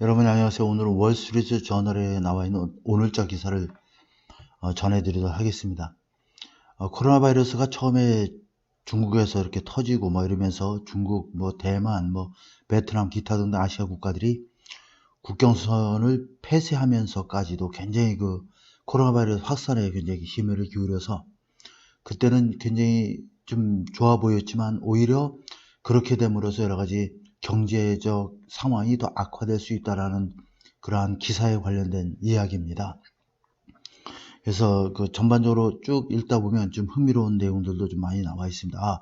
여러분 안녕하세요. 오늘은 월스트리트 저널에 나와 있는 오늘자 기사를 전해드리도록 하겠습니다. 코로나 바이러스가 처음에 중국에서 이렇게 터지고 뭐 이러면서 중국, 대만, 베트남, 기타 등등 아시아 국가들이 국경선을 폐쇄하면서까지도 굉장히 그 코로나 바이러스 확산에 굉장히 힘을 기울여서 그때는 굉장히 좀 좋아 보였지만 오히려 그렇게 됨으로써 여러 가지 경제적 상황이 더 악화될 수 있다라는 그러한 기사에 관련된 이야기입니다. 그래서 그 전반적으로 쭉 읽다 보면 좀 흥미로운 내용들도 좀 많이 나와 있습니다.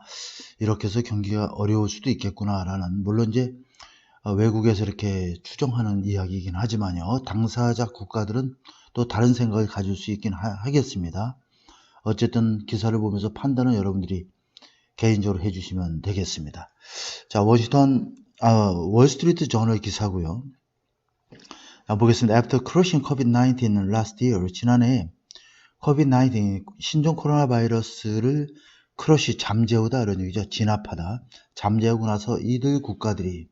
이렇게 해서 경기가 어려울 수도 있겠구나라는, 물론 이제 외국에서 이렇게 추정하는 이야기이긴 하지만요. 당사자 국가들은 또 다른 생각을 가질 수 있긴 하겠습니다. 어쨌든 기사를 보면서 판단은 여러분들이 개인적으로 해주시면 되겠습니다. 자, 월스트리트 저널 기사고요. 보겠습니다. After crushing COVID-19 last year, 지난해 COVID-19 신종 코로나 바이러스를 크러쉬 잠재우다 이런 얘기죠. 진압하다. 잠재우고 나서 이들 국가들이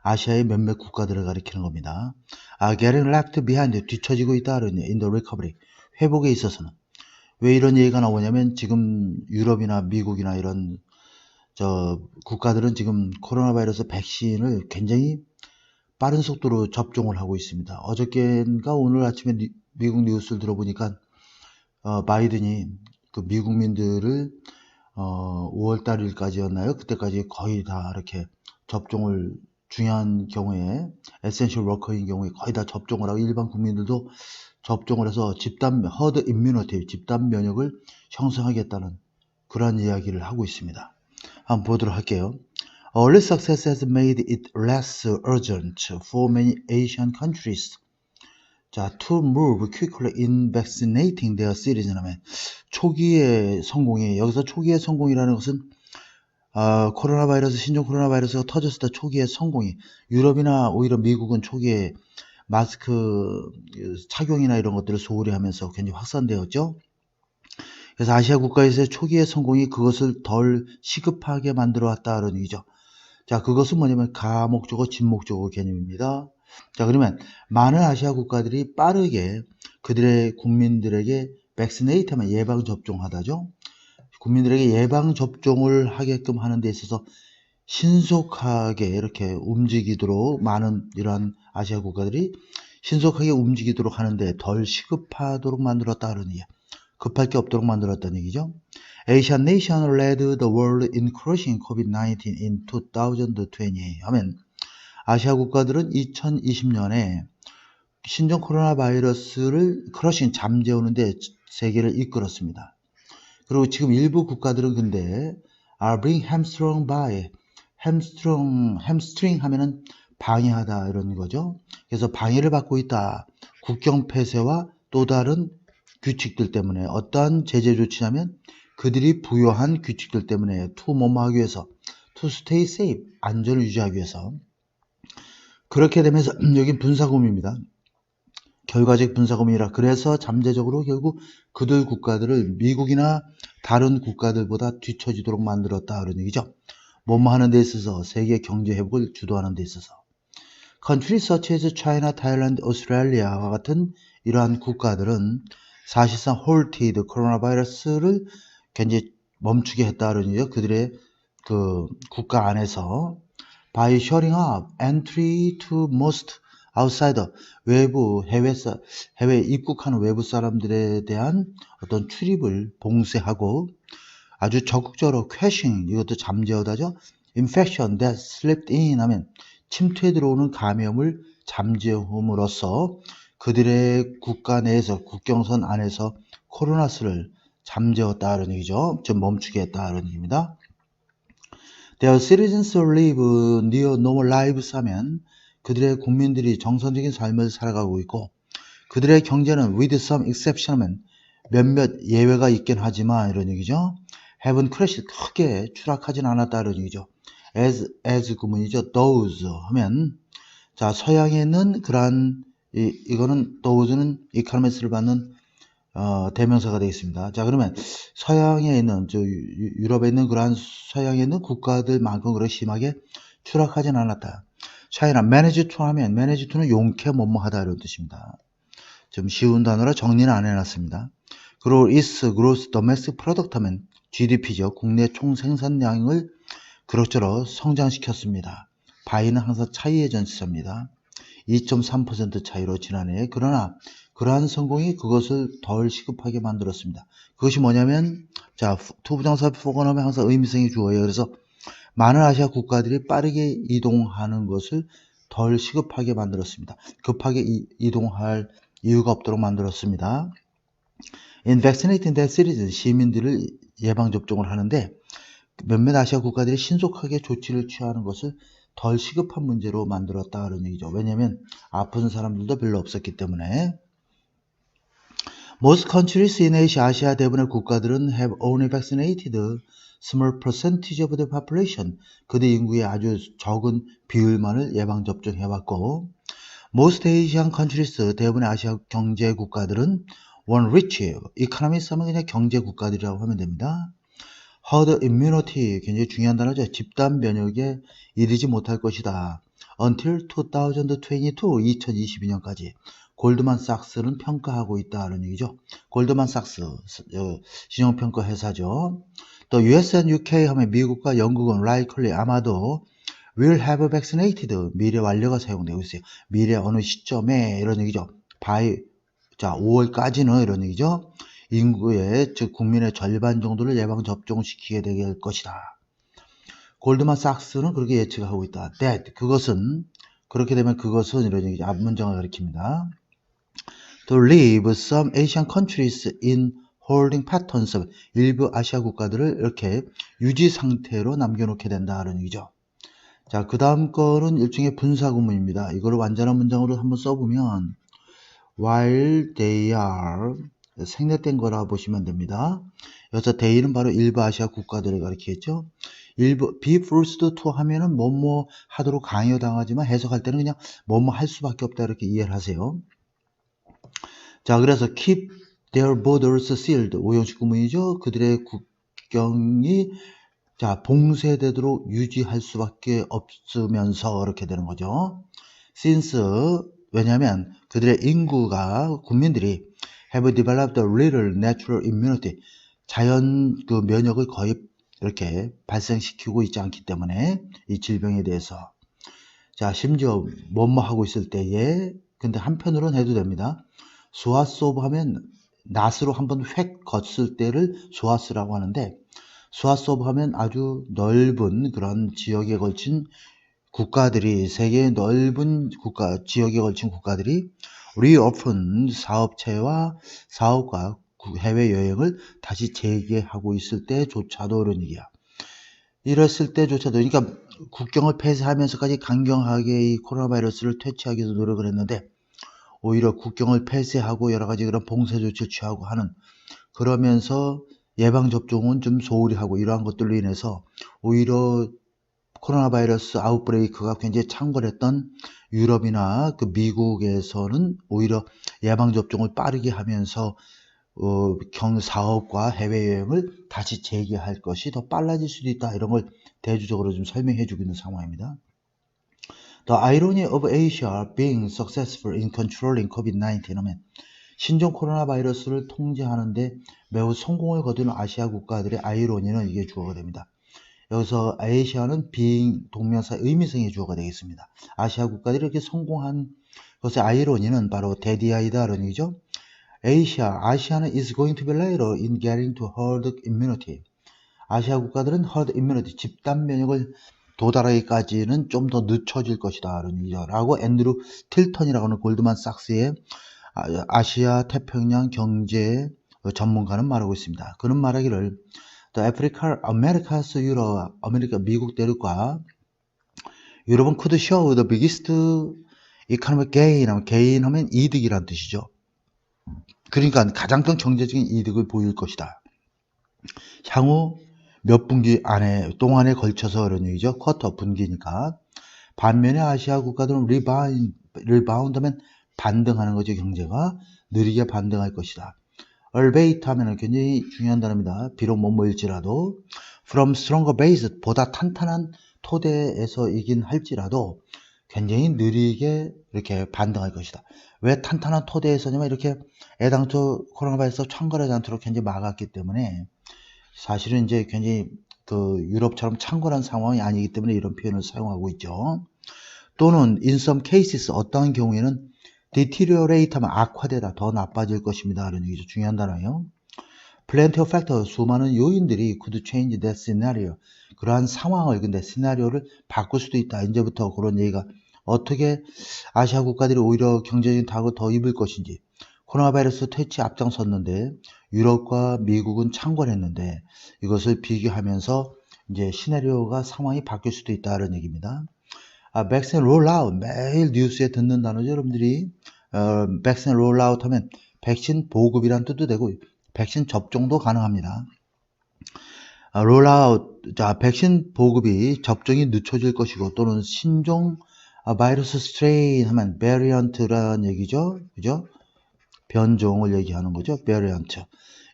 아시아의 몇몇 국가들을 가리키는 겁니다. Getting left behind, 뒤처지고 있다 이런 얘기. In the recovery, 회복에 있어서는. 왜 이런 얘기가 나오냐면 지금 유럽이나 미국이나 이런 국가들은 지금 코로나 바이러스 백신을 굉장히 빠른 속도로 접종을 하고 있습니다. 어저께인가 오늘 아침에 미국 뉴스를 들어보니까 바이든이 그 미국민들을 5월 달일까지였나요? 그때까지 거의 다 이렇게 접종을, 중요한 경우에 에센셜 워커인 경우에 거의 다 접종을 하고 일반 국민들도 접종을 해서 허드 임뮤니티, 집단 면역을 형성하겠다는 그런 이야기를 하고 있습니다. 한번 보도록 할게요. Early success has made it less urgent for many Asian countries to move quickly in vaccinating their citizens. 초기의 성공이, 여기서 초기의 성공이라는 것은 코로나 바이러스, 신종 코로나 바이러스가 터졌을 때 초기의 성공이, 유럽이나 오히려 미국은 초기에 마스크 착용이나 이런 것들을 소홀히 하면서 굉장히 확산되었죠. 그래서 아시아 국가에서의 초기의 성공이 그것을 덜 시급하게 만들어 왔다는 얘기죠. 자, 그것은 뭐냐면 가목적어, 진목적어 개념입니다. 자, 그러면 많은 아시아 국가들이 빠르게 그들의 국민들에게 백스네이트하면 예방접종하다죠. 국민들에게 예방접종을 하게끔 하는 데 있어서 신속하게 이렇게 움직이도록, 많은 이러한 아시아 국가들이 신속하게 움직이도록 하는데 덜 시급하도록 만들었다 그러는 얘기예요. 급할 게 없도록 만들었다는 얘기죠. Asian nation led the world in crushing COVID-19 in 2020 하면 아시아 국가들은 2020년에 신종 코로나 바이러스를 크러싱, 잠재우는데 세계를 이끌었습니다. 그리고 지금 일부 국가들은 근데 are being hamstrung by, hamstring 하면은 방해하다 이런 거죠. 그래서 방해를 받고 있다. 국경 폐쇄와 또 다른 규칙들 때문에, 어떠한 제재 조치냐면 그들이 부여한 규칙들 때문에 뭐뭐 하기 위해서, to stay safe, 안전을 유지하기 위해서. 그렇게 되면서 여기 분사구문입니다. 결과적 분사구문이라, 그래서 잠재적으로 결국 그들 국가들을 미국이나 다른 국가들보다 뒤처지도록 만들었다 그런 얘기죠. 뭐뭐 하는 데 있어서, 세계 경제 회복을 주도하는 데 있어서. Countries such as China, Thailand, Australia와 같은 이러한 국가들은 사실상 halted 코로나 바이러스를 굉장히 멈추게 했다는 얘기죠. 그들의 그 국가 안에서 by shutting up entry to most outsider, 해외 입국하는 외부 사람들에 대한 어떤 출입을 봉쇄하고, 아주 적극적으로 crashing, 이것도 잠재우다죠. infection that slipped in 하면 침투해 들어오는 감염을 잠재움으로써 그들의 국가 내에서, 국경선 안에서 코로나스를 잠재웠다는 얘기죠. 좀 멈추게 했다는 얘기입니다. Their citizens live near normal lives 하면 그들의 국민들이 정상적인 삶을 살아가고 있고, 그들의 경제는 with some exception 하면 몇몇 예외가 있긴 하지만 이런 얘기죠. haven't crashed, 크게 추락하진 않았다는 얘기죠. as 구문이죠. those 하면, 자, 서양에 있는 그러한, 이거는 those는 economist를 받는 대명사가 되겠습니다. 자, 그러면 서양에 있는, 유럽에 있는 그러한 서양에 있는 국가들만큼 그렇게 심하게 추락하진 않았다. 차이나 manage to 하면 manage to는 용케 뭐뭐하다 이런 뜻입니다. 좀 쉬운 단어라 정리는 안 해놨습니다. 그리고 is gross domestic product 하면 GDP죠. 국내 총 생산량을 그럭저럭 성장시켰습니다. by는 항상 차이의 전치사입니다. 2.3% 차이로 지난해. 그러나 그러한 성공이 그것을 덜 시급하게 만들었습니다. 그것이 뭐냐면 자 투부정사 포건하면 항상 의미성이 주어요. 그래서 많은 아시아 국가들이 빠르게 이동하는 것을 덜 시급하게 만들었습니다. 급하게 이동할 이유가 없도록 만들었습니다. In vaccinating their citizens, 시민들을 예방접종을 하는데 몇몇 아시아 국가들이 신속하게 조치를 취하는 것을 덜 시급한 문제로 만들었다는 얘기죠. 왜냐하면 아픈 사람들도 별로 없었기 때문에. Most countries in Asia, 아시아 대부분의 국가들은 have only vaccinated small percentage of the population. 그들 인구의 아주 적은 비율만을 예방접종해왔고 Most Asian countries, 대부분의 아시아 경제 국가들은 one rich, economies 하면 그냥 경제 국가들이라고 하면 됩니다. herd immunity, 굉장히 중요한 단어죠. 집단 면역에 이르지 못할 것이다. until 2022, 2022년까지. 골드만삭스는 평가하고 있다는 얘기죠. 골드만삭스, 신용평가 회사죠. 또 US and UK 하면 미국과 영국은 likely, 아마도 will have vaccinated, 미래 완료가 사용되고 있어요. 미래 어느 시점에 이런 얘기죠. by, 자, 5월까지는 이런 얘기죠. 인구의, 즉 국민의 절반 정도를 예방접종시키게 될 것이다. 골드만삭스는 그렇게 예측하고 있다. that, 그것은, 그렇게 되면 그것은 이런 얘기죠. 앞문장을 가리킵니다. To leave some Asian countries in holding patterns, 일부 아시아 국가들을 이렇게 유지 상태로 남겨놓게 된다는 얘기죠. 자, 그 다음 거는 일종의 분사구문입니다. 이거를 완전한 문장으로 한번 써보면 while they are, 생략된 거라 보시면 됩니다. 여기서 they는 바로 일부 아시아 국가들을 가리키겠죠. 일부 be forced to 하면은 뭐뭐 하도록 강요당하지만 해석할 때는 그냥 뭐뭐 할 수밖에 없다 이렇게 이해를 하세요. 자, 그래서 keep their borders sealed, 오형식 구문이죠. 그들의 국경이 자, 봉쇄되도록 유지할 수밖에 없으면서 이렇게 되는 거죠. since, 왜냐하면 그들의 인구가, 국민들이 have developed a little natural immunity, 자연 그 면역을 거의 이렇게 발생시키고 있지 않기 때문에 이 질병에 대해서. 자, 심지어 뭐뭐 하고 있을 때에, 근데 한편으로는 해도 됩니다. 소아소브 하면 낫으로 한번 획 걷을 때를 소아스라고 하는데, 소아소브 하면 아주 넓은 그런 지역에 걸친 국가들이, 세계의 넓은 국가, 지역에 걸친 국가들이 reopen, 사업체와 사업과 해외여행을 다시 재개하고 있을 때조차도 그런 얘기야. 이랬을 때조차도, 그러니까 국경을 폐쇄하면서까지 강경하게 이 코로나 바이러스를 퇴치하기 위해서 노력을 했는데 오히려 국경을 폐쇄하고 여러 가지 그런 봉쇄 조치를 취하고 하는, 그러면서 예방접종은 좀 소홀히 하고 이러한 것들로 인해서 오히려 코로나 바이러스 아웃브레이크가 굉장히 창궐했던 유럽이나 그 미국에서는 오히려 예방접종을 빠르게 하면서 사업과 해외여행을 다시 재개할 것이 더 빨라질 수도 있다. 이런 걸 대주적으로 좀 설명해 주고 있는 상황입니다. The irony of Asia being successful in controlling COVID-19 하면 신종 코로나 바이러스를 통제하는데 매우 성공을 거둔 아시아 국가들의 아이러니는 이게 주어가 됩니다. 여기서 아시아는 being 동명사 의미성의 주어가 되겠습니다. 아시아 국가들이 이렇게 성공한 것의 아이러니는 바로 대디아이다라는 얘기죠. 아시아는 is going to be later in getting to herd immunity. 아시아 국가들은 herd immunity, 집단 면역을 도달하기까지는 좀 더 늦춰질 것이다 라는 얘기죠. 라고 앤드루 틸턴이라고 하는 골드만삭스의 아시아 태평양 경제 전문가는 말하고 있습니다. 그는 말하기를 The Africa, Americas, Europe, 아메리카, 미국 대륙과 유럽은 could show the biggest economic gain, gain 하면 이득이란 뜻이죠. 그러니까 가장 큰 경제적인 이득을 보일 것이다. 향후 몇 분기 동안에 걸쳐서 그런 얘기죠. 쿼터, 분기니까. 반면에 아시아 국가들은 리바운드면 반등하는 거죠. 경제가 느리게 반등할 것이다. albeit 하면 굉장히 중요한 단어입니다. 비록 뭐일지라도 from stronger base, 보다 탄탄한 토대에서이긴 할지라도 굉장히 느리게 이렇게 반등할 것이다. 왜 탄탄한 토대에서냐면 이렇게 애당초 코로나 바이러스 창궐하지 않도록 굉장히 막았기 때문에 사실은 이제 굉장히 그 유럽처럼 창궐한 상황이 아니기 때문에 이런 표현을 사용하고 있죠. 또는 in some cases 어떠한 경우에는 deteriorate 하면 악화되다, 더 나빠질 것입니다. 이런 얘기죠. 중요한 단어예요. plenty of factors, 수많은 요인들이 could change that scenario. 그러한 상황을, 근데 시나리오를 바꿀 수도 있다. 이제부터 그런 얘기가 어떻게 아시아 국가들이 오히려 경제적인 타격을 더 입을 것인지. 코로나 바이러스 퇴치에 앞장섰는데 유럽과 미국은 창궐했는데 이것을 비교하면서 이제 시나리오가 상황이 바뀔 수도 있다는 얘기입니다. 백신 롤아웃, 매일 뉴스에 듣는 단어죠. 여러분들이 백신 롤아웃 하면 백신 보급이란 뜻도 되고 백신 접종도 가능합니다. 롤아웃, 자, 백신 보급이 접종이 늦춰질 것이고 또는 신종 바이러스 스트레인 하면 베리언트라는 얘기죠. 그죠? 변종을 얘기하는 거죠. 베리언트.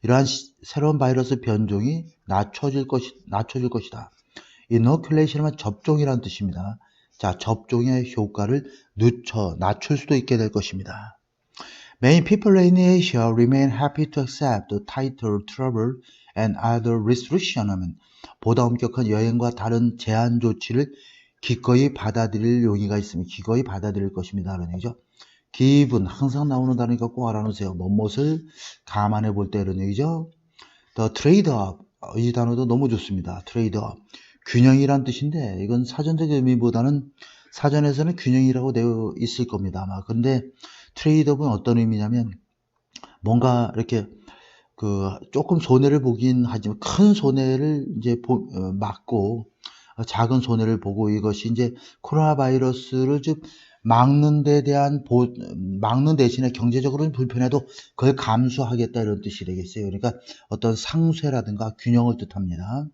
이러한 새로운 바이러스 변종이 낮춰질 것이다. 이노큘레이션 하면 접종이라는 뜻입니다. 자, 접종의 효과를 낮출 수도 있게 될 것입니다. Many people in Asia remain happy to accept the tighter travel and other restriction 하면 보다 엄격한 여행과 다른 제한 조치를 기꺼이 받아들일 용의가 있으면 기꺼이 받아들일 것입니다. 라는 얘기죠. 기분, 항상 나오는 단어니까 꼭 알아놓으세요. 무엇을 감안해 볼 때 이런 얘기죠. The trade-off, 이 단어도 너무 좋습니다. trade-off. 균형이란 뜻인데 이건 사전적 의미보다는 사전에서는 균형이라고 되어 있을 겁니다. 아마. 근데 트레이드업은 어떤 의미냐면 뭔가 이렇게 그 조금 손해를 보긴 하지만 큰 손해를 이제 막고 작은 손해를 보고 이것이 이제 코로나 바이러스를 좀 막는 데 대한 막는 대신에 경제적으로는 불편해도 그걸 감수하겠다 이런 뜻이 되겠어요. 그러니까 어떤 상쇄라든가 균형을 뜻합니다.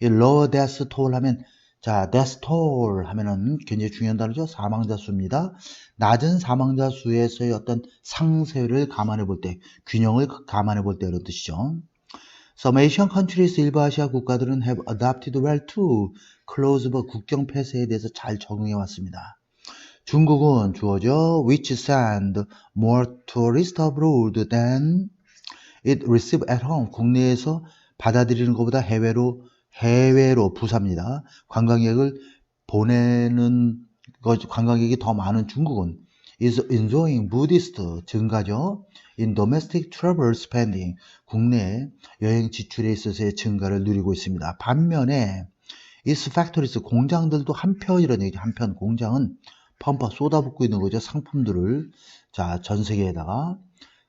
이 lower death toll 하면 자, death toll 하면은 굉장히 중요한 단어죠. 사망자 수입니다. 낮은 사망자 수에서의 어떤 상쇄를 감안해 볼 때, 균형을 감안해 볼 때 이런 뜻이죠. Some Asian countries, 일부 아시아 국가들은 have adapted well to close 국경 폐쇄에 대해서 잘 적응해 왔습니다. 중국은 주어져 which send more tourists abroad than it receive at home. 국내에서 받아들이는 것보다 해외로 부사입니다. 관광객을 보내는 관광객이 더 많은 중국은 is enjoying Buddhist 증가죠. in domestic travel spending 국내 여행 지출에 있어서의 증가를 누리고 있습니다. 반면에 its factories 공장들도 한편이라는 얘기죠. 한편 공장은 펌프 쏟아붓고 있는 거죠. 상품들을 자, 전 세계에다가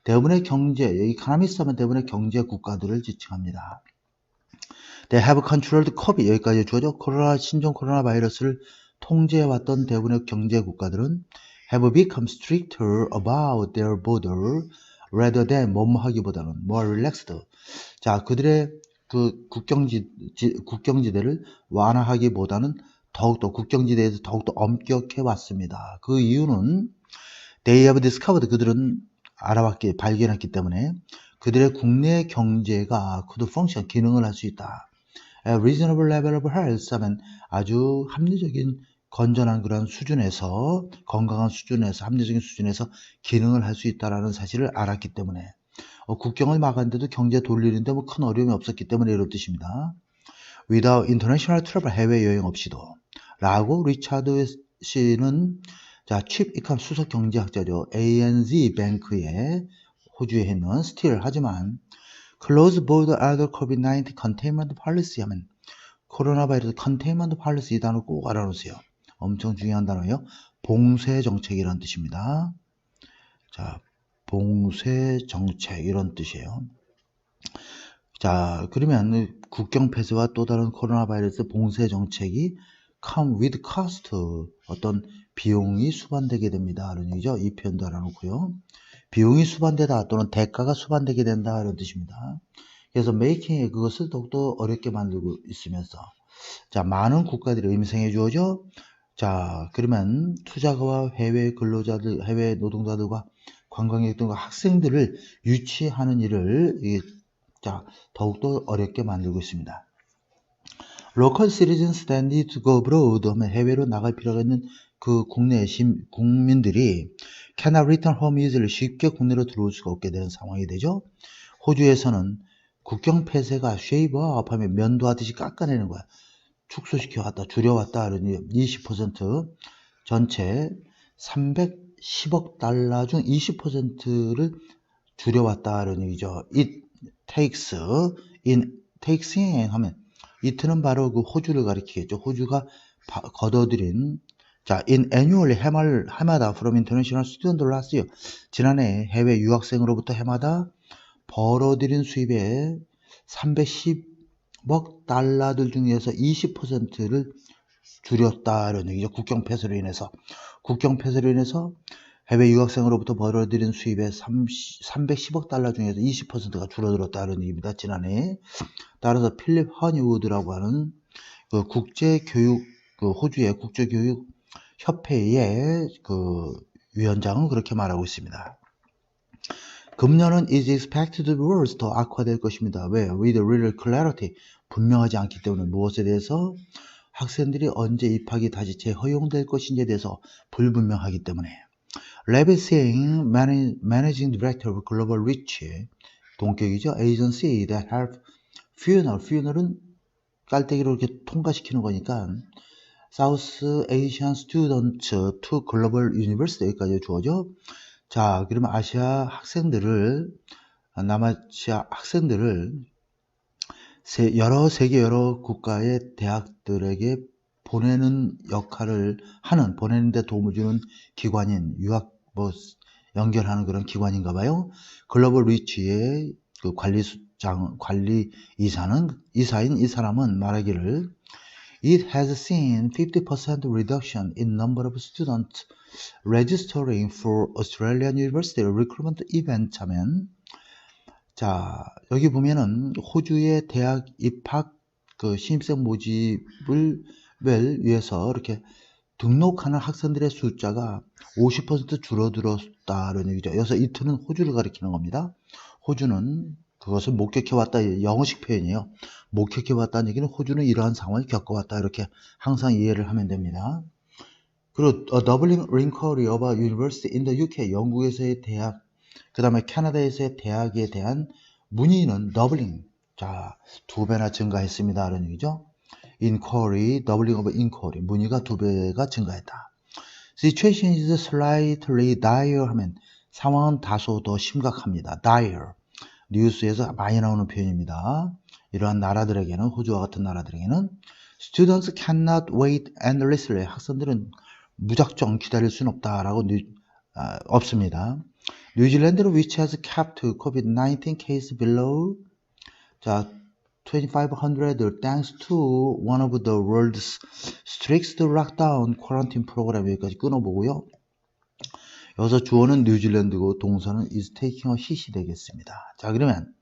대부분의 경제, 이카노미스트 하면 대부분의 경제 국가들을 지칭합니다. They have controlled COVID, 여기까지 주어져 신종 코로나 바이러스를 통제해왔던 대부분의 경제 국가들은 have become stricter about their border rather than 뭐뭐하기보다는 more relaxed. 자, 그들의 그 국경지대를 완화하기보다는 더욱더 국경지대에서 더욱더 엄격해 왔습니다. 그 이유는 they have discovered, 그들은 발견했기 때문에 그들의 국내 경제가 could function, 기능을 할 수 있다. A reasonable level of health 하면 아주 합리적인 건전한 그런 수준에서 건강한 수준에서 합리적인 수준에서 기능을 할 수 있다라는 사실을 알았기 때문에 국경을 막았는데도 경제 돌리는데 뭐 큰 어려움이 없었기 때문에 이런 뜻입니다. Without international travel, 해외여행 없이도 라고 리차드 씨는 자, 칩 이칸 수석 경제학자죠. ANZ 뱅크에 호주에 있는 still 하지만 close border other COVID-19 containment policy 하면 코로나 바이러스 containment policy 이 단어 꼭 알아놓으세요. 엄청 중요한 단어예요. 봉쇄 정책이라는 뜻입니다. 자, 봉쇄 정책 이런 뜻이에요. 자, 그러면 국경 폐쇄와 또 다른 코로나 바이러스 봉쇄 정책이 come with cost, 어떤 비용이 수반되게 됩니다. 이런 얘기죠. 이 표현도 알아놓고요. 비용이 수반되다 또는 대가가 수반되게 된다 이런 뜻입니다. 그래서 메이킹에 그것을 더욱더 어렵게 만들고 있으면서 자, 많은 국가들이 의미상해 주어져. 자, 그러면 투자가와 해외 근로자들, 해외 노동자들과 관광객 등과 학생들을 유치하는 일을 자, 더욱더 어렵게 만들고 있습니다. Local citizens that need to go abroad 하면 해외로 나갈 필요가 있는 그 국내 국민들이 cannot return home easily 쉽게 국내로 들어올 수가 없게 되는 상황이 되죠. 호주에서는 국경 폐쇄가 shave off 하면 면도하듯이 깎아내는 거야. 축소시켜왔다, 줄여왔다, 그러니 20% 전체 310억 달러 중 20%를 줄여왔다, 그런 얘기죠. It takes in 하면 it는 바로 그 호주를 가리키겠죠. 호주가 걷어들인 자, in annually 해마다 from international student last year 지난해 해외 유학생으로부터 해마다 벌어들인 수입의 310억 달러들 중에서 20%를 줄였다는 얘기죠. 국경 폐쇄로 인해서. 국경 폐쇄로 인해서 해외 유학생으로부터 벌어들인 수입의 310억 달러 중에서 20%가 줄어들었다는 얘기입니다. 지난해. 따라서 필립 허니우드라고 하는 그 국제교육, 그 호주의 국제교육 협회의 그 위원장은 그렇게 말하고 있습니다. 금년은 is expected to be worse, 더 악화될 것입니다. 왜? With little clarity, 분명하지 않기 때문에 무엇에 대해서 학생들이 언제 입학이 다시 재허용될 것인지에 대해서 불분명하기 때문에. Levi Singh, Managing Director of Global Reach, 동격이죠. Agency that help funeral은 깔때기로 이렇게 통과시키는 거니까 South Asian Students to Global University 여기까지 주어져. 자, 그러면 남아시아 학생들을 세계 여러 국가의 대학들에게 보내는 역할을 하는, 보내는 데 도움을 주는 기관인, 유학, 연결하는 그런 기관인가 봐요. 글로벌 리치의 그 이사인 이 사람은 말하기를 It has seen 50% reduction in number of students registering for Australian University recruitment event 하면 자, 여기 보면은 호주의 대학 입학 그 신입생 모집을 위해서 이렇게 등록하는 학생들의 숫자가 50% 줄어들었다는 얘기죠. 여기서 이트는 호주를 가리키는 겁니다. 호주는 그것을 목격해왔다, 영어식 표현이에요. 목격해왔다는 얘기는 호주는 이러한 상황을 겪어왔다, 이렇게 항상 이해를 하면 됩니다. 그리고 doubling inquiry of a university in the UK, 영국에서의 대학, 그 다음에 캐나다에서의 대학에 대한 문의는 doubling, 자, 2배나 증가했습니다, 라는 얘기죠. inquiry, doubling of inquiry, 문의가 2배가 증가했다. situation is slightly dire 하면 상황은 다소 더 심각합니다. dire. 뉴스에서 많이 나오는 표현입니다. 이러한 나라들에게는, 호주와 같은 나라들에게는 students cannot wait endlessly. 학생들은 무작정 기다릴 수는 없다라고 없습니다. 뉴질랜드는 which has kept COVID-19 case below 자 2,500 thanks to one of the world's strictest lockdown quarantine program 여기까지 끊어보고요. 여기서 주어는 뉴질랜드고 동사는 is taking a hit이 되겠습니다. 자, 그러면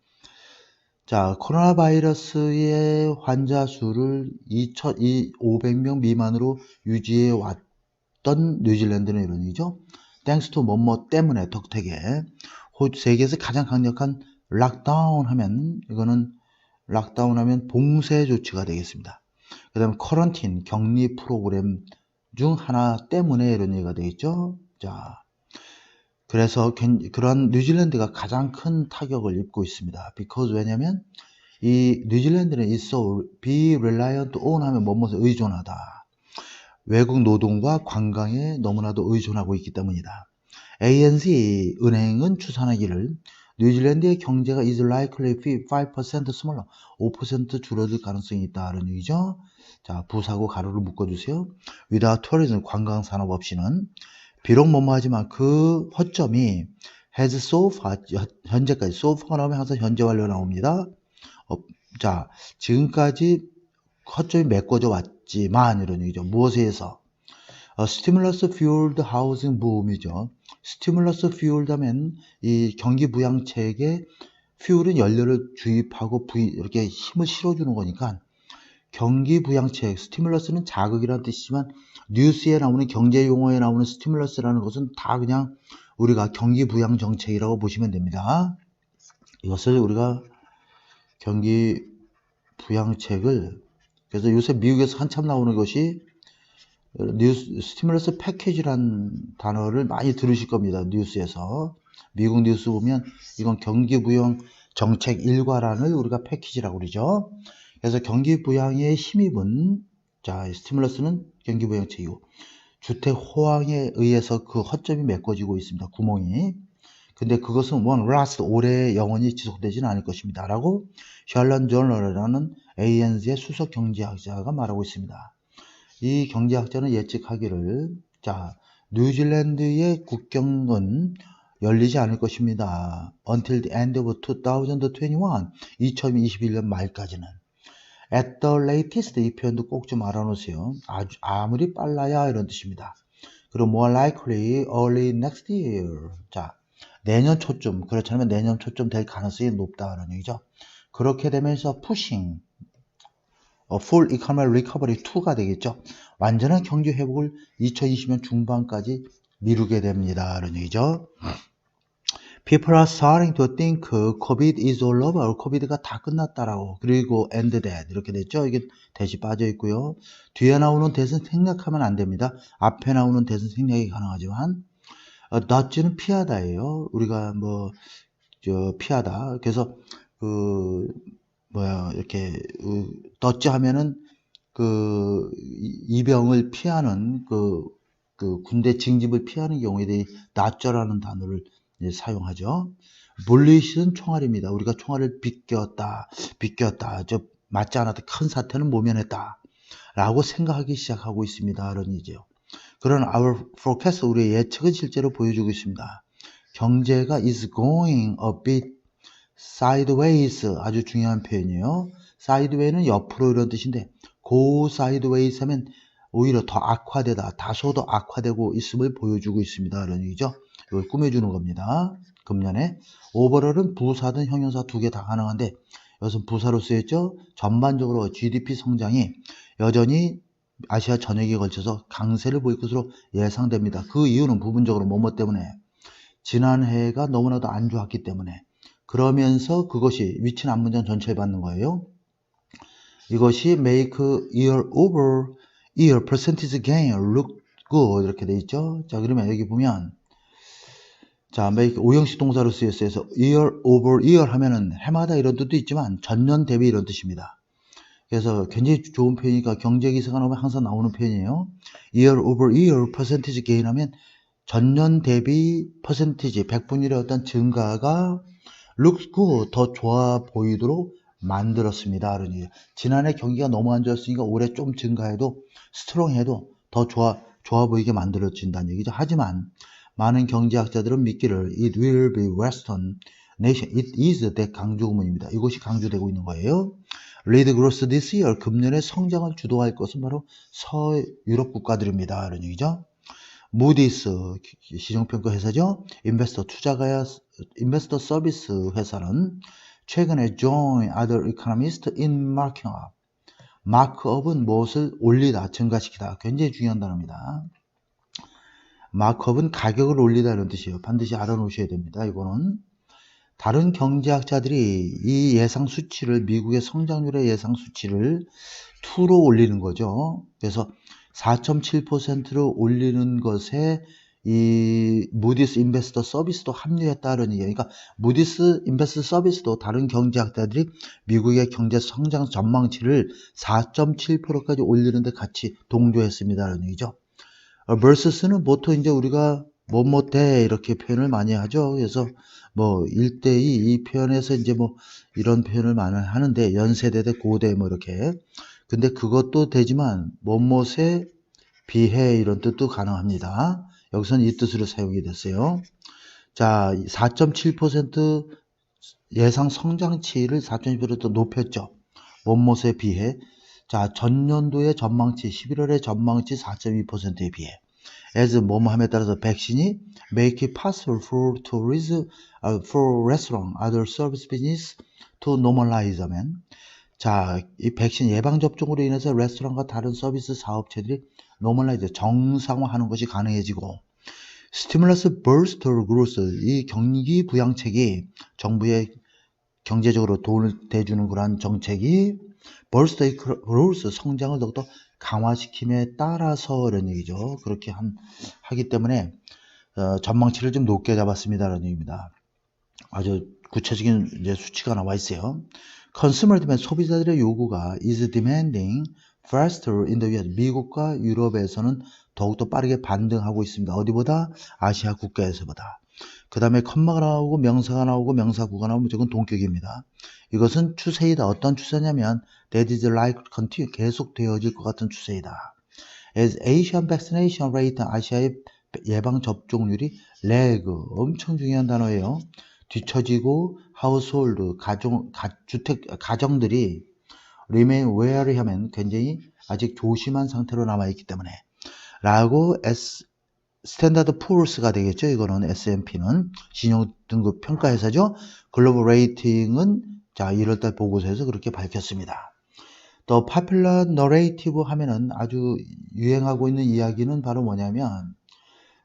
자, 코로나 바이러스의 환자 수를 2,500명 미만으로 유지해 왔던 뉴질랜드는 이런 얘기죠. thanks to 뭐뭐 때문에 덕택에 세계에서 가장 강력한 락다운 하면 이거는 락다운 하면 봉쇄 조치가 되겠습니다. 그 다음에 쿼런틴 격리 프로그램 중 하나 때문에 이런 얘기가 되겠죠. 자, 그래서 그런 뉴질랜드가 가장 큰 타격을 입고 있습니다. because 왜냐면 이 뉴질랜드는 is so be reliant on 하면 뭐뭐에 의존하다. 외국 노동과 관광에 너무나도 의존하고 있기 때문이다. ANZ 은행은 추산하기를 뉴질랜드의 경제가 is likely 5% smaller, 5% 줄어들 가능성이 있다는 얘기죠. 자, 부사고 가로를 묶어주세요. without tourism, 관광 산업 없이는 비록 뭐뭐하지만 그 허점이 has so far, 현재까지 so far 나오면 항상 현재 완료 나옵니다. 자, 지금까지 허점이 메꿔져 왔지만 이런 얘기죠. 무엇에 의해서? stimulus fueled housing boom이죠. stimulus fueled 하면 이 경기 부양책에 fuel은 연료를 주입하고 이렇게 힘을 실어주는 거니까 경기 부양책, 스티뮬러스는 자극이라는 뜻이지만 뉴스에 나오는 경제 용어에 나오는 스티뮬러스라는 것은 다 그냥 우리가 경기 부양 정책이라고 보시면 됩니다. 이것을 우리가 경기 부양책을 그래서 요새 미국에서 한참 나오는 것이 스티뮬러스 패키지란 단어를 많이 들으실 겁니다. 뉴스에서. 미국 뉴스 보면 이건 경기부양 정책 일과란을 우리가 패키지라고 그러죠. 그래서 경기부양에 힘입은, 자, 스티뮬러스는 경기부양책이고, 주택 호황에 의해서 그 허점이 메꿔지고 있습니다. 구멍이. 근데 그것은 오래 영원히 지속되지는 않을 것입니다. 라고 샬런 저널이라는 ANZ의 수석 경제학자가 말하고 있습니다. 이 경제학자는 예측하기를, 자, 뉴질랜드의 국경은 열리지 않을 것입니다. Until the end of 2021, 2021년 말까지는. At the latest, 이 표현도 꼭 좀 알아놓으세요. 아무리 빨라야 이런 뜻입니다. 그리고 more likely early next year. 자, 내년 초쯤, 그렇지 않으면 내년 초쯤 될 가능성이 높다는 얘기죠. 그렇게 되면서 pushing full economic recovery 2가 되겠죠. 완전한 경제 회복을 2020년 중반까지 미루게 됩니다. 이런 얘기죠. People are starting to think COVID is all over. COVID가 다 끝났다라고. 그리고 end that. 이렇게 됐죠. 이게 대시 빠져 있고요. 뒤에 나오는 대신 생략하면 안 됩니다. 앞에 나오는 대신 생략이 가능하지만 dodge는 피하다예요. 우리가 피하다. 그래서 이렇게 dodge 하면은 이병을 피하는 군대 징집을 피하는 경우에 대해 dodge라는 단어를 사용하죠. bullet은 총알입니다. 우리가 총알을 비꼈다. 저 맞지 않았다. 큰 사태는 모면했다. 라고 생각하기 시작하고 있습니다. 이런 얘기죠. 그런 our forecast, 우리의 예측은 실제로 보여주고 있습니다. 경제가 is going a bit sideways, 아주 중요한 표현이에요. sideway는 옆으로 이런 뜻인데 go sideways 하면 오히려 더 악화되다, 다소 더 악화되고 있음을 보여주고 있습니다. 이런 얘기죠. 이걸 꾸며주는 겁니다. 금년에. 오버럴은 부사든 형용사 두 개 다 가능한데 이것은 부사로 쓰였죠. 전반적으로 GDP 성장이 여전히 아시아 전역에 걸쳐서 강세를 보일 것으로 예상됩니다. 그 이유는 부분적으로 뭐뭐 때문에 지난해가 너무나도 안 좋았기 때문에 그러면서 그것이 위치는 앞문장 전체에 받는 거예요. 이것이 make year over year percentage gain look good 이렇게 돼 있죠. 자, 그러면 여기 보면 자, make 오형식 동사로 쓰였어요. year over year 하면은 해마다 이런 뜻도 있지만 전년 대비 이런 뜻입니다. 그래서 굉장히 좋은 표현이니까 경제기사가 나오면 항상 나오는 표현이에요. year over year percentage gain 하면 전년 대비 퍼센티지 100분율의 어떤 증가가 looks good 더 좋아 보이도록 만들었습니다. 그러니 지난해 경기가 너무 안 좋았으니까 올해 좀 증가해도 스트롱해도 더 좋아 보이게 만들어진다는 얘기죠. 하지만 많은 경제학자들은 믿기를 it will be Western nation, it is that 강조구문입니다. 이것이 강조되고 있는 거예요. lead growth this year, 금년에 성장을 주도할 것은 바로 서유럽 국가들입니다. 이런 얘기죠. 무디스 시정평가 회사죠. 인베스터 서비스 회사는 최근에 join other economists in marking up. 마크업은 무엇을 올리다, 증가시키다. 굉장히 중요한 단어입니다. 마크업은 가격을 올리다 이런 뜻이에요. 반드시 알아놓으셔야 됩니다. 이거는 다른 경제학자들이 이 예상 수치를 미국의 성장률의 예상 수치를 2로 올리는 거죠. 그래서 4.7%로 올리는 것에 이 무디스 인베스터 서비스도 합류했다는 얘기예요. 그러니까 무디스 인베스터 서비스도 다른 경제학자들이 미국의 경제 성장 전망치를 4.7%까지 올리는데 같이 동조했습니다라는 얘기죠. versus는 보통 이제 우리가 뭐뭐대 이렇게 표현을 많이 하죠. 그래서 1대2 이 표현에서 이제 이런 표현을 많이 하는데 연세대 대 고대 이렇게. 근데 그것도 되지만 뭐뭐에 비해 이런 뜻도 가능합니다. 여기서는 이 뜻으로 사용이 됐어요. 자, 4.7% 예상 성장치를 4.7% 높였죠. 뭐뭐에 비해. 자, 전년도의 전망치, 11월의 전망치 4.2%에 비해. as 뭐뭐함에 따라서 백신이 make it possible for tourism, for restaurant, other service business to normalize 하면 자, 이 백신 예방접종으로 인해서 레스토랑과 다른 서비스 사업체들이 normalize, 정상화하는 것이 가능해지고 stimulus booster growth, 이 경기 부양책이 정부의 경제적으로 도움을 대주는 그러한 정책이 burst growth, 성장을 더욱더 강화시킴에 따라서 이런 얘기죠. 그렇게 하기 때문에 전망치를 좀 높게 잡았습니다라는 얘기입니다. 아주 구체적인 이제 수치가 나와 있어요. Consumer demand, 소비자들의 요구가 is demanding faster in the US. 미국과 유럽에서는 더욱더 빠르게 반등하고 있습니다. 어디보다? 아시아 국가에서보다. 그 다음에 컴마가 나오고 명사가 나오고 명사구가 나오면 무조건 동격입니다. 이것은 추세이다. 어떤 추세냐면 that is likely to continue. 계속 되어질 것 같은 추세이다. As Asian vaccination rate, 아시아의 예방 접종률이 lag, 엄청 중요한 단어예요. 뒤처지고 household, 가정들이 remain wary 하면 굉장히 아직 조심한 상태로 남아있기 때문에 라고 스탠다드 푸어스가 되겠죠. 이거는 S&P는 신용등급 평가회사죠. 글로벌 레이팅은 자 1월달 보고서에서 그렇게 밝혔습니다. 더 popular narrative 하면은 아주 유행하고 있는 이야기는 바로 뭐냐면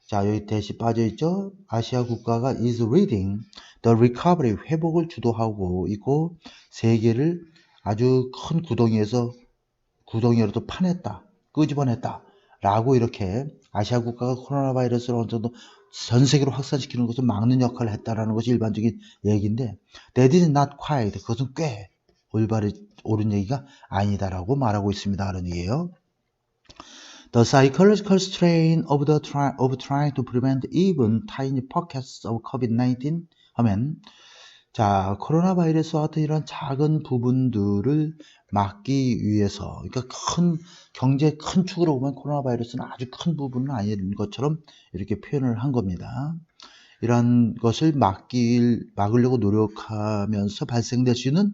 자 여기 대시 빠져있죠. 아시아 국가가 is leading the recovery, 회복을 주도하고 있고 세계를 아주 큰 구덩이로도 파냈다, 끄집어냈다 라고 이렇게 아시아 국가가 코로나 바이러스를 어느 정도 전 세계로 확산시키는 것을 막는 역할을 했다라는 것이 일반적인 얘기인데 that is not quite, 그것은 꽤 올바른 옳은 얘기가 아니다라고 말하고 있습니다. 그런 얘기예요. The psychological strain of trying to prevent even tiny pockets of COVID-19 하면 자 코로나 바이러스와 같은 이런 작은 부분들을 막기 위해서 그러니까 경제 큰 축으로 보면 코로나 바이러스는 아주 큰 부분은 아닌 것처럼 이렇게 표현을 한 겁니다. 이런 것을 막으려고 노력하면서 발생될 수 있는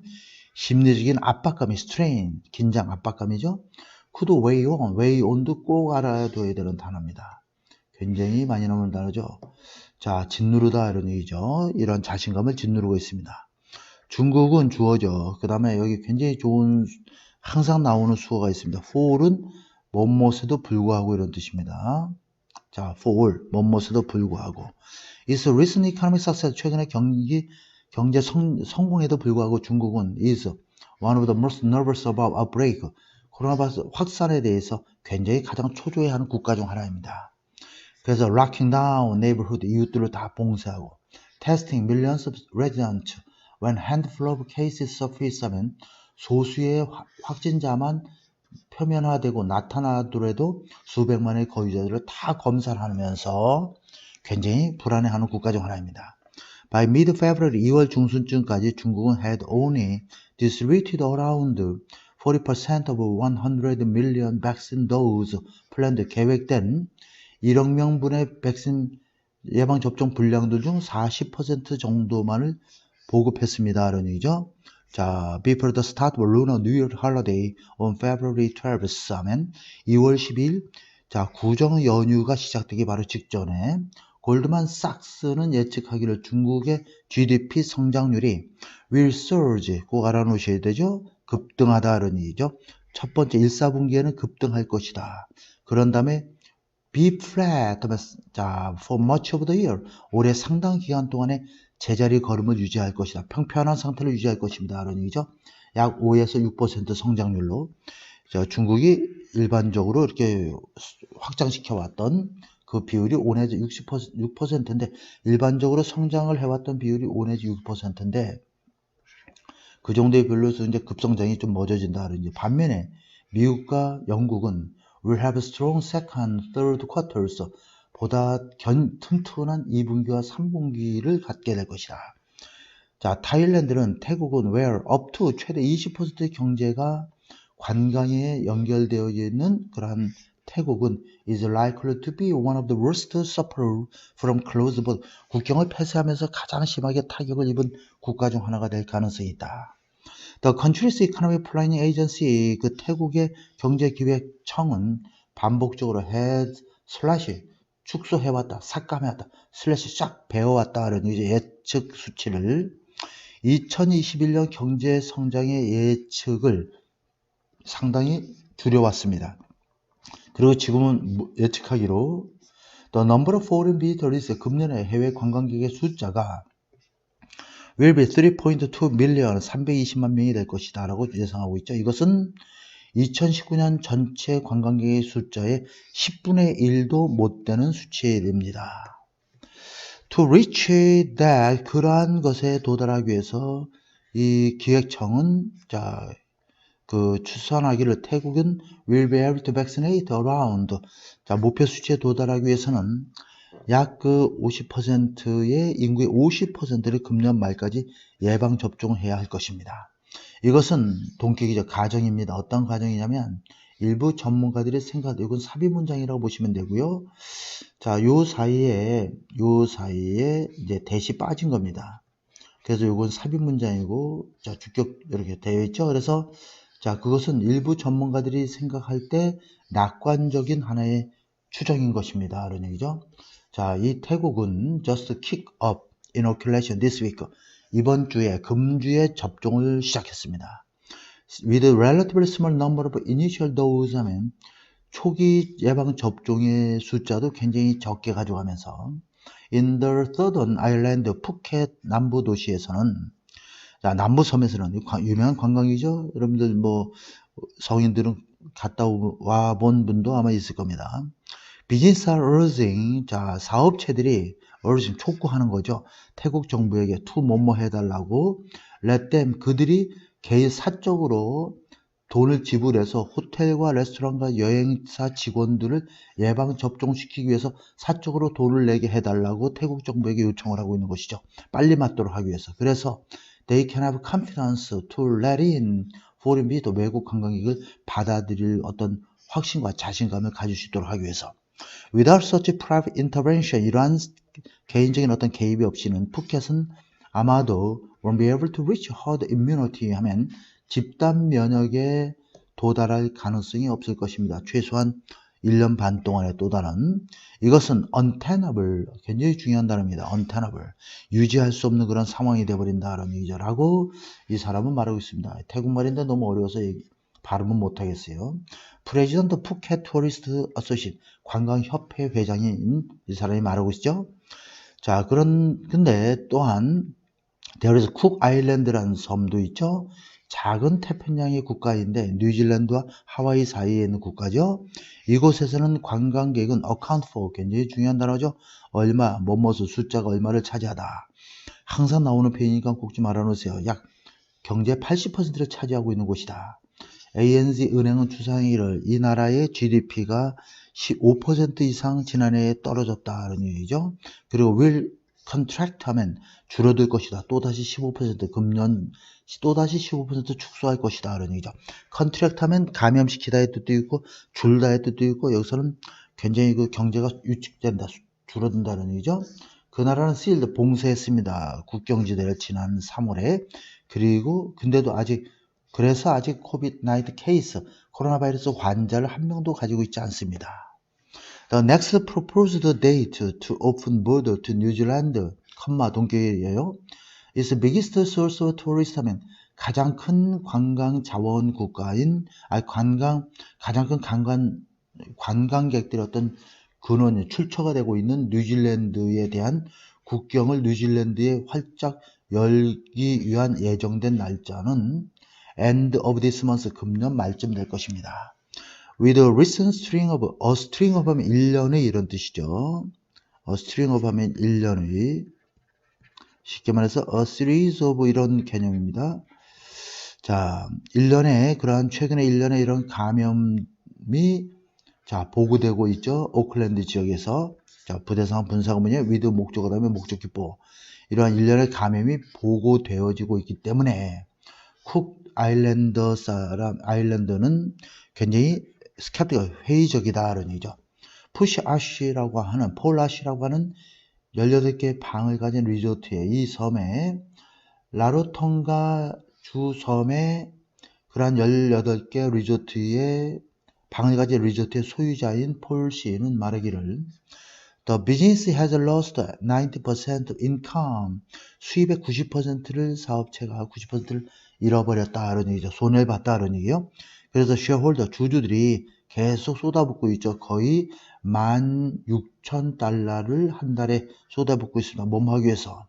심리적인 압박감이 strain, 긴장, 압박감이죠. could weigh on도 꼭 알아둬야 되는 단어입니다. 굉장히 많이 나오는 단어죠. 자, 짓누르다 이런 얘기죠. 이런 자신감을 짓누르고 있습니다. 중국은 주어죠. 그 다음에 여기 굉장히 좋은 항상 나오는 수어가 있습니다. for은 뭐뭇에도 불구하고 이런 뜻입니다. 자, for 뭐뭇에도 불구하고 is recent economic success, 최근의 경제 성공에도 불구하고 중국은 is one of the most nervous about outbreak, 코로나 바이러스 확산에 대해서 굉장히 가장 초조해하는 국가 중 하나입니다. 그래서 locking down neighborhood, 이웃들을 다 봉쇄하고 testing millions of residents when handful of cases surface 하면 소수의 확진자만 표면화되고 나타나더라도 수백만의 거주자들을 다 검사를 하면서 굉장히 불안해하는 국가 중 하나입니다. By mid-February, 2월 중순쯤까지 중국은 had only distributed around 40% of 100 million vaccine dose planned, 계획된 1억 명분의 백신 예방접종 분량들 중 40% 정도만을 보급했습니다. 이런 얘기죠. 자, before the start of Lunar New Year holiday on February 12th 하면 2월 12일 자, 구정 연휴가 시작되기 바로 직전에 골드만삭스는 예측하기를 중국의 GDP 성장률이 will surge, 꼭 알아놓으셔야 되죠. 급등하다 이런 얘기죠. 첫 번째 1사분기에는 급등할 것이다. 그런 다음에 be flat, 자, for much of the year, 올해 상당 기간 동안에 제자리 걸음을 유지할 것이다. 평평한 상태를 유지할 것입니다. 이런 얘기죠. 약 5에서 6% 성장률로 자, 중국이 일반적으로 이렇게 확장시켜 왔던 그 비율이 5 내지 6%인데 일반적으로 성장을 해왔던 비율이 5 내지 6%인데 그 정도의 비율로서 이제 급성장이 좀 멎어진다. 반면에 미국과 영국은 will have strong second, third quarters, 보다 튼튼한 2분기와 3분기를 갖게 될 것이다. 자, 타일랜드는 태국은 where up to 최대 20%의 경제가 관광에 연결되어 있는 그러한 태국은 is likely to be one of the worst sufferer from closed border. 국경을 폐쇄하면서 가장 심하게 타격을 입은 국가 중 하나가 될 가능성이 있다. The country's economic planning agency, 그 태국의 경제기획청은 반복적으로 had slash 축소해왔다, 삭감해왔다, 슬래시 싹 배워왔다는 이제 예측 수치를 2021년 경제 성장의 예측을 상당히 줄여왔습니다. 그리고 지금은 예측하기로 the number of foreign visitors, 금년에 해외 관광객의 숫자가 will be 3.2 million, 320만 명이 될 것이다 라고 예상하고 있죠. 이것은 2019년 전체 관광객의 숫자의 10분의 1도 못 되는 수치입니다. To reach that, 그러한 것에 도달하기 위해서 이 기획청은 추천하기를 태국은 will be able to vaccinate around. 목표 수치에 도달하기 위해서는 약 50%의 인구의 50%를 금년 말까지 예방 접종을 해야 할 것입니다. 이것은 동격이죠. 가정입니다. 어떤 가정이냐면 일부 전문가들이 생각하는 이건 삽입 문장이라고 보시면 되고요. 요 사이에 이제 대시 빠진 겁니다. 그래서 이건 삽입 문장이고 주격 이렇게 되어 있죠. 그래서 그것은 일부 전문가들이 생각할 때 낙관적인 하나의 추정인 것입니다. 그런 얘기죠. 이 태국은 just kick up inoculation this week. 이번 주에 금주에 접종을 시작했습니다. With a relatively small number of initial dose 하면 초기 예방 접종의 숫자도 굉장히 적게 가져가면서 in the southern island 푸켓 남부 도시에서는 남부 섬에서는 유명한 관광이죠. 여러분들 성인들은 갔다 와 본 분도 아마 있을 겁니다. 비즈니스 urging, 사업체들이 urging 촉구하는 거죠. 태국 정부에게 뭐뭐 해달라고 let them, 그들이 개인 사적으로 돈을 지불해서 호텔과 레스토랑과 여행사 직원들을 예방 접종시키기 위해서 사적으로 돈을 내게 해달라고 태국 정부에게 요청을 하고 있는 것이죠. 빨리 맞도록 하기 위해서. 그래서 they can have confidence to let in foreign visitor, 외국 관광객을 받아들일 어떤 확신과 자신감을 가질 수 있도록 하기 위해서. Without such private intervention, 이러한 개인적인 어떤 개입이 없이는 푸켓은 아마도 won't be able to reach herd immunity 하면 집단 면역에 도달할 가능성이 없을 것입니다. 최소한 1년 반 동안에 도달한. 이것은 untenable, 굉장히 중요한 단어입니다. untenable, 유지할 수 없는 그런 상황이 되어버린다라는 얘기죠. 라고 이 사람은 말하고 있습니다. 태국말인데 너무 어려워서 발음은 못하겠어요. 프레지던트 푸켓 투어리스트 어소시에이션, 관광협회 회장인 이 사람이 말하고 있죠. 근데 또한 대열에서 쿡 아일랜드라는 섬도 있죠. 작은 태평양의 국가인데 뉴질랜드와 하와이 사이에 있는 국가죠. 이곳에서는 관광객은 account for, 굉장히 중요한 단어죠. 얼마, 뭐뭐수, 숫자가 얼마를 차지하다. 항상 나오는 표현이니까 꼭 좀 알아놓으세요. 약 경제 80%를 차지하고 있는 곳이다. ANZ 은행은 추산하기를 이 나라의 GDP가 15% 이상 지난해에 떨어졌다는 얘기죠. 그리고 will contract 하면 줄어들 것이다. 또다시 15%, 금년 또다시 15% 축소할 것이다. 라는 얘기죠. contract 하면 감염시키다의 뜻도 있고 줄다의 뜻도 있고 여기서는 굉장히 경제가 유축된다, 줄어든다는 얘기죠. 그 나라는 sealed, 봉쇄했습니다. 국경지대를 지난 3월에. 그래서 아직 코비드-19 케이스, 코로나 바이러스 환자를 한 명도 가지고 있지 않습니다. The next proposed date to open border to New Zealand, 동격이에요. is the biggest source of tourist 하면 가장 큰 관광 자원 국가인, 가장 큰 관광객들의 어떤 근원이 출처가 되고 있는 뉴질랜드에 대한 국경을 뉴질랜드에 활짝 열기 위한 예정된 날짜는 end of this month, 금년 말쯤 될 것입니다. With a recent string of, a string of 하면 1년의 이런 뜻이죠. a string of 하면 1년의, 쉽게 말해서 a series of 이런 개념입니다. 1년에 최근에 1년에 이런 감염이 보고되고 있죠. 오클랜드 지역에서. 부대상 분사가 뭐냐? with 목적어 다음에 목적 기보. 이러한 1년의 감염이 보고되어지고 있기 때문에 쿡 아일랜드는 굉장히 스캡틱, 회의적이다라는 얘기죠. 폴 아시라고 하는 18개의 방을 가진 리조트의 이 섬에 라로통가 주 섬에 그러한 18개 리조트의 방을 가진 리조트의 소유자인 폴 씨는 말하기를 The business has lost 90% of income. 수입의 90%를 사업체가 90%를 잃어버렸다는 얘기죠. 손해를 봤다는 얘기요. 그래서 쉐어홀더, 주주들이 계속 쏟아붓고 있죠. 거의 16,000달러를 한 달에 쏟아붓고 있습니다. 뭐뭐 하기 위해서.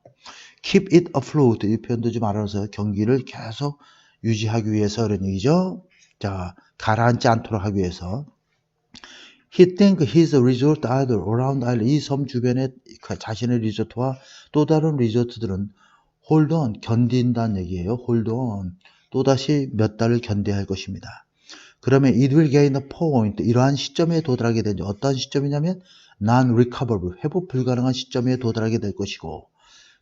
Keep it afloat. 이 표현도 좀 알아서 경기를 계속 유지하기 위해서 그런 얘기죠. 자, 가라앉지 않도록 하기 위해서. He think his resort either around island, 이 섬 주변에 자신의 리조트와 또 다른 리조트들은 hold on, 견딘다는 얘기예요. hold on. 또다시 몇 달을 견뎌야 할 것입니다. 그러면 it will gain a point. 이러한 시점에 도달하게 되죠. 어떤 시점이냐면 non-recoverable, 회복 불가능한 시점에 도달하게 될 것이고,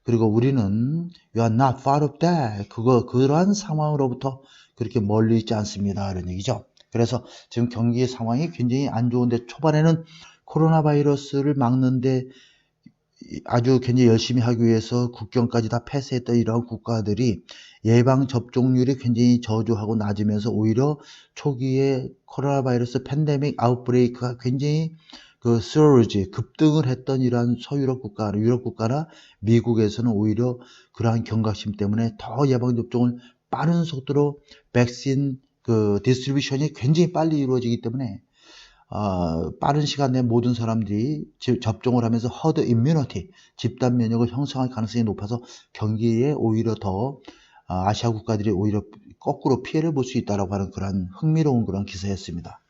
그리고 우리는 you are not far of that. 그러한 상황으로부터 그렇게 멀리 있지 않습니다. 이런 얘기죠. 그래서 지금 경기의 상황이 굉장히 안 좋은데 초반에는 코로나 바이러스를 막는데 아주 굉장히 열심히 하기 위해서 국경까지 다 폐쇄했던 이러한 국가들이 예방 접종률이 굉장히 저조하고 낮으면서 오히려 초기에 코로나 바이러스 팬데믹 아웃브레이크가 굉장히 그 서지 급등을 했던 이러한 서유럽 국가, 유럽 국가나 미국에서는 오히려 그러한 경각심 때문에 더 예방 접종을 빠른 속도로 백신 그 디스트리뷰션이 굉장히 빨리 이루어지기 때문에 빠른 시간 내에 모든 사람들이 접종을 하면서 허드 임뮤니티, 집단 면역을 형성할 가능성이 높아서 경기에 오히려 더 아시아 국가들이 오히려 거꾸로 피해를 볼 수 있다라고 하는 그런 흥미로운 그런 기사였습니다.